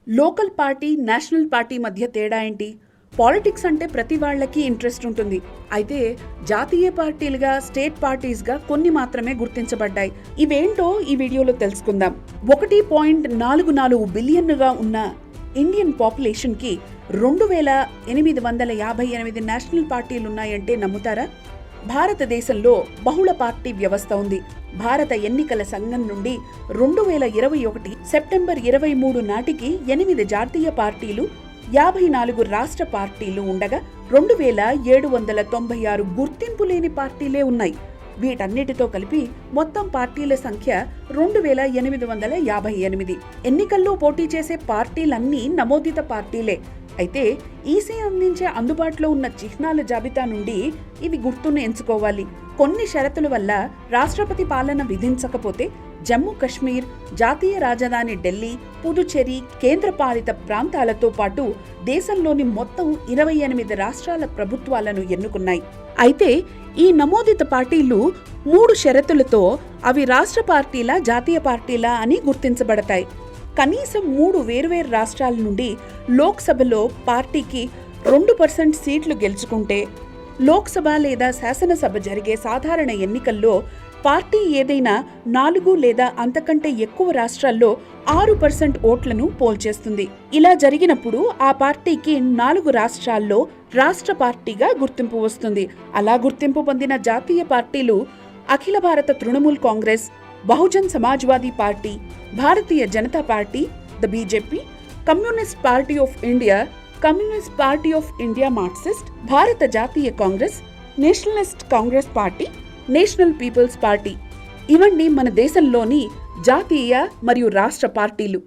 Local party, national party మధ్య తేడా ఏంటి? పాలిటిక్స్ అంటే ప్రతి వాళ్ళకి ఇంట్రెస్ట్ ఉంటుంది. అయితే జాతీయ పార్టీలుగా, స్టేట్ పార్టీస్గా కొన్ని మాత్రమే గుర్తించబడ్డాయి. ఇవేంటో ఈ వీడియోలో తెలుసుకుందాం. 1.44 బిలియన్గా ఉన్న ఇండియన్ పాపులేషన్కి 2858 నేషనల్ పార్టీలున్నాయంటే నమ్ముతారా? భారతదేశంలో బహుళ పార్టీ వ్యవస్థ ఉంది. భారత ఎన్నికల సంఘం నుండి 2021 సెప్టెంబర్ 23 నాటికి 8 జాతీయ పార్టీలు, 54 రాష్ట్ర పార్టీలు ఉండగా 2796 గుర్తింపు లేని పార్టీలే ఉన్నాయి. వీటన్నిటితో కలిపి మొత్తం పార్టీల సంఖ్య 2858. ఎన్నికల్లో పోటీ చేసే పార్టీలన్నీ నమోదిత పార్టీలే. అయితే ఈసీ అందించే అందుబాటులో ఉన్న చిహ్నాల జాబితా నుండి ఇవి గుర్తును ఎంచుకోవాలి. కొన్ని షరతుల వల్ల రాష్ట్రపతి పాలన విధించకపోతే జమ్మూ కశ్మీర్, జాతీయ రాజధాని ఢిల్లీ, పుదుచ్చేరి, కేంద్రపాలిత ప్రాంతాలతో పాటు దేశంలోని మొత్తం 28 రాష్ట్రాల ప్రభుత్వాలను ఎన్నుకున్నాయి. అయితే ఈ నమోదిత పార్టీలు 3 షరతులతో అవి రాష్ట్ర పార్టీలా, జాతీయ పార్టీలా అని గుర్తించబడతాయి. కనీసం 3 వేర్వేరు రాష్ట్రాల నుండి లోక్సభలో పార్టీకి 2% సీట్లు గెలుచుకుంటే, లోక్సభ లేదా శాసనసభ జరిగే సాధారణ ఎన్నికల్లో పార్టీ ఏదైనా 4 లేదా అంతకంటే ఎక్కువ రాష్ట్రాల్లో 6% ఓట్లను పోల్చేస్తుంది. ఇలా జరిగినప్పుడు ఆ పార్టీకి 4 రాష్ట్రాల్లో రాష్ట్ర పార్టీగా గుర్తింపు వస్తుంది. అలా గుర్తింపు పొందిన జాతీయ పార్టీలు Akhila Bharata Trinamool Congress, Bahujan Samajwadi Party, Bharatiya Janata Party the BJP, Communist Party of India, Communist Party of India Marxist, Bharata Jatiya Congress, Nationalist Congress Party, National People's Party. ఇవన్నీ మన దేశంలోని జాతీయ మరియు రాష్ట్ర పార్టీలు.